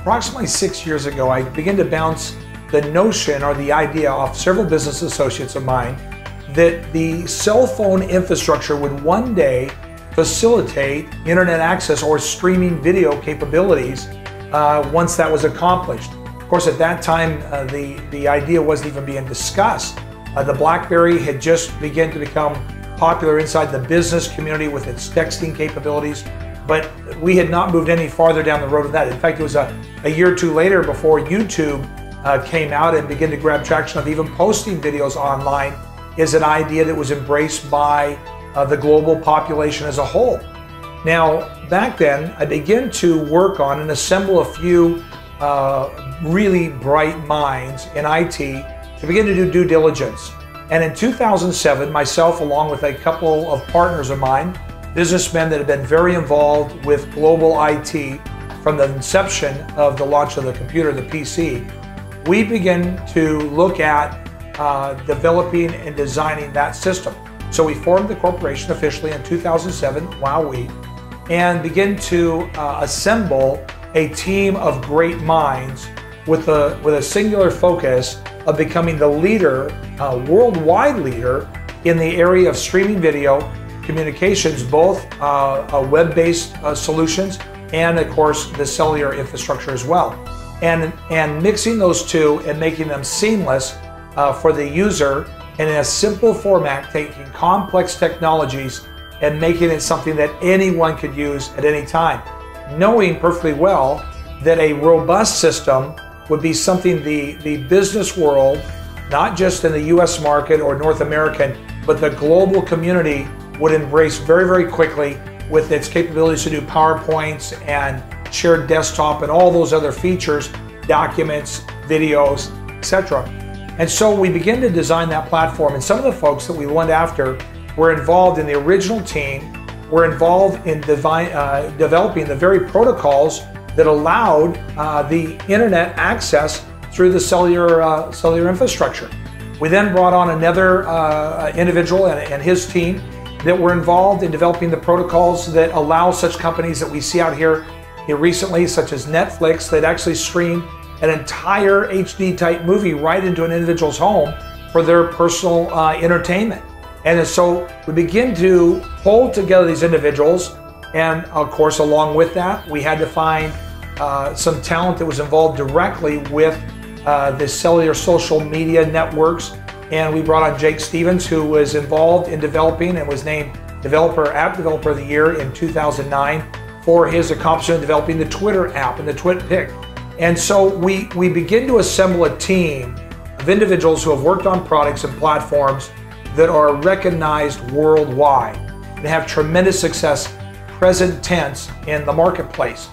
approximately 6 years ago, I began to bounce the notion or the idea off several business associates of mine that the cell phone infrastructure would one day facilitate internet access or streaming video capabilities once that was accomplished. Of course, at that time, the idea wasn't even being discussed. The BlackBerry had just begun to become popular inside the business community with its texting capabilities, but we had not moved any farther down the road of that. In fact, it was a year or two later before YouTube came out and began to grab traction of even posting videos online is an idea that was embraced by the global population as a whole. Now, back then, I began to work on and assemble a few really bright minds in IT to begin to do due diligence. And in 2007, myself, along with a couple of partners of mine, businessmen that have been very involved with global IT from the inception of the launch of the computer, the PC, we began to look at developing and designing that system. So we formed the corporation officially in 2007, WowWe, and began to assemble a team of great minds with a singular focus of becoming the leader, worldwide leader in the area of streaming video communications, both web-based solutions and of course the cellular infrastructure as well. And mixing those two and making them seamless for the user and in a simple format, taking complex technologies and making it something that anyone could use at any time. Knowing perfectly well that a robust system would be something the business world, not just in the US market or North American, but the global community would embrace very, very quickly with its capabilities to do PowerPoints and shared desktop and all those other features, documents, videos, etc. And so we began to design that platform, and some of the folks that we went after were involved in the original team, were involved in developing the very protocols that allowed the internet access through the cellular infrastructure. We then brought on another individual and his team that were involved in developing the protocols that allow such companies that we see out here recently, such as Netflix, that actually stream an entire HD type movie right into an individual's home for their personal entertainment. And so we begin to pull together these individuals, and of course along with that we had to find some talent that was involved directly with the cellular social media networks, and we brought on Jake Stevens, who was involved in developing and was named App Developer of the Year in 2009 for his accomplishment in developing the Twitter app and the TwitPic. And so we begin to assemble a team of individuals who have worked on products and platforms that are recognized worldwide and have tremendous success, present tense, in the marketplace.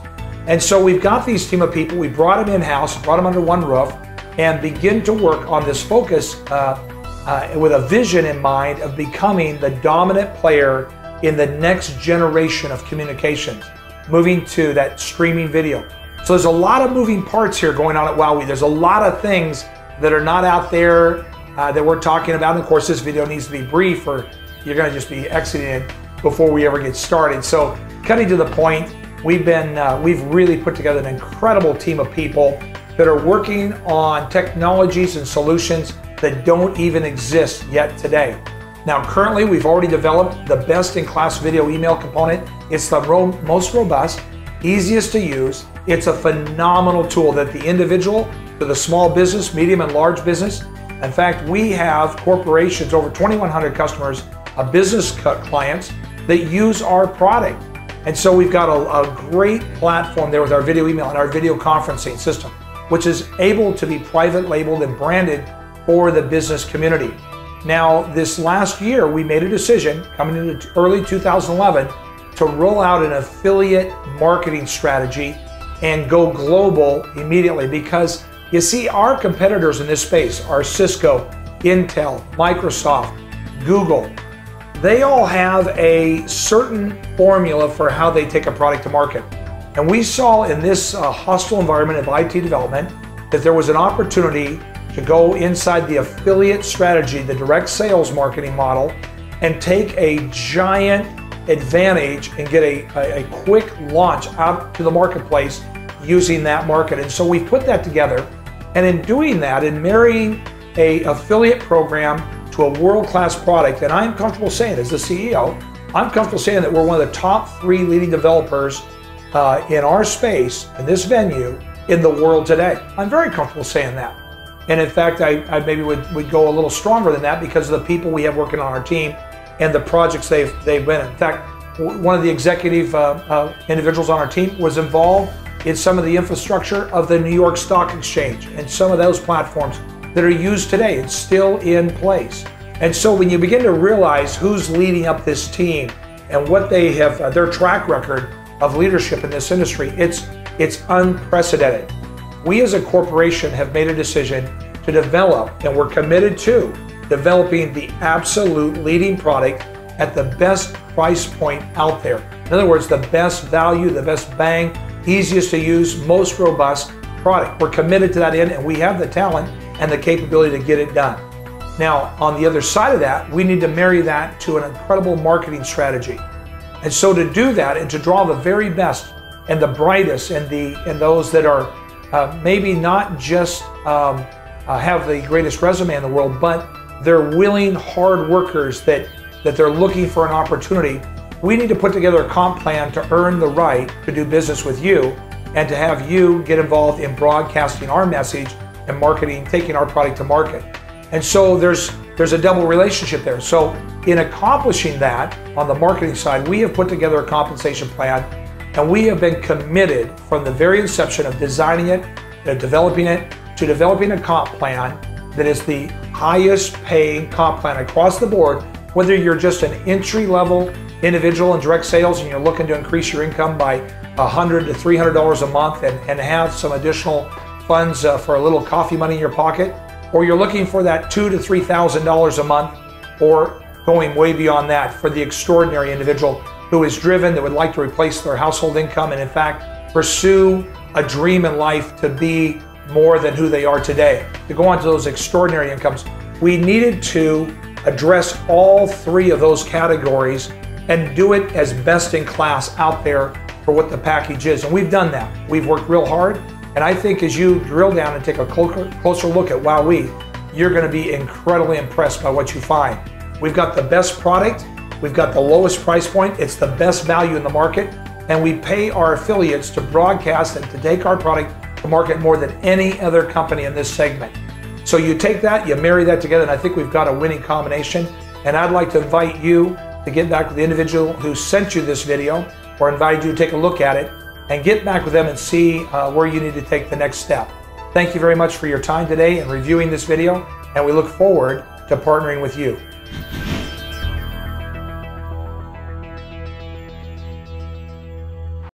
And so we've got these team of people, we brought them in-house, brought them under one roof, and begin to work on this focus with a vision in mind of becoming the dominant player in the next generation of communications, moving to that streaming video. So there's a lot of moving parts here going on at WowWe. There's a lot of things that are not out there that we're talking about. And of course, this video needs to be brief or you're gonna just be exiting it before we ever get started. So cutting to the point, we've really put together an incredible team of people that are working on technologies and solutions that don't even exist yet today. Now, currently, we've already developed the best-in-class video email component. It's the most robust, easiest to use. It's a phenomenal tool that the individual, to the small business, medium and large business. In fact, we have corporations, over 2,100 customers, business clients that use our product. And so we've got a great platform there with our video email and our video conferencing system, which is able to be private labeled and branded for the business community. Now, this last year, we made a decision coming into early 2011 to roll out an affiliate marketing strategy and go global immediately, because you see, our competitors in this space are Cisco, Intel, Microsoft, Google. They all have a certain formula for how they take a product to market. And we saw in this hostile environment of IT development that there was an opportunity to go inside the affiliate strategy, the direct sales marketing model, and take a giant advantage and get a quick launch out to the marketplace using that market. And so we've put that together. And in doing that, in marrying an affiliate program to a world-class product, and I'm comfortable saying, as the CEO, I'm comfortable saying that we're one of the top 3 leading developers in our space, in this venue, in the world today. I'm very comfortable saying that. And in fact, I maybe would go a little stronger than that because of the people we have working on our team and the projects they've been in. In fact, one of the executive individuals on our team was involved in some of the infrastructure of the New York Stock Exchange and some of those platforms that are used today and still in place. And so when you begin to realize who's leading up this team and what they have, their track record of leadership in this industry, it's unprecedented. We as a corporation have made a decision to develop, and we're committed to developing the absolute leading product at the best price point out there. In other words, the best value, the best bang, easiest to use, most robust product. We're committed to that end, and we have the talent and the capability to get it done. Now, on the other side of that, we need to marry that to an incredible marketing strategy. And so to do that and to draw the very best and the brightest and those that are maybe not just have the greatest resume in the world, but they're willing, hard workers that they're looking for an opportunity, we need to put together a comp plan to earn the right to do business with you and to have you get involved in broadcasting our message and marketing, taking our product to market. And so there's a double relationship there. So in accomplishing that on the marketing side, we have put together a compensation plan, and we have been committed from the very inception of designing it, developing it, to developing a comp plan that is the highest paying comp plan across the board, whether you're just an entry-level individual in direct sales and you're looking to increase your income by $100 to $300 a month and have some additional funds for a little coffee money in your pocket, or you're looking for that $2,000 to $3,000 a month, or going way beyond that for the extraordinary individual who is driven, that would like to replace their household income and in fact pursue a dream in life to be more than who they are today, to go on to those extraordinary incomes. We needed to address all 3 of those categories and do it as best in class out there for what the package is. And we've done that. We've worked real hard. And I think as you drill down and take a closer look at Wowee, you're going to be incredibly impressed by what you find. We've got the best product. We've got the lowest price point. It's the best value in the market. And we pay our affiliates to broadcast and to take our product to market more than any other company in this segment. So you take that, you marry that together, and I think we've got a winning combination. And I'd like to invite you to get back with the individual who sent you this video, or invite you to take a look at it and get back with them and see where you need to take the next step. Thank you very much for your time today and reviewing this video, and we look forward to partnering with you.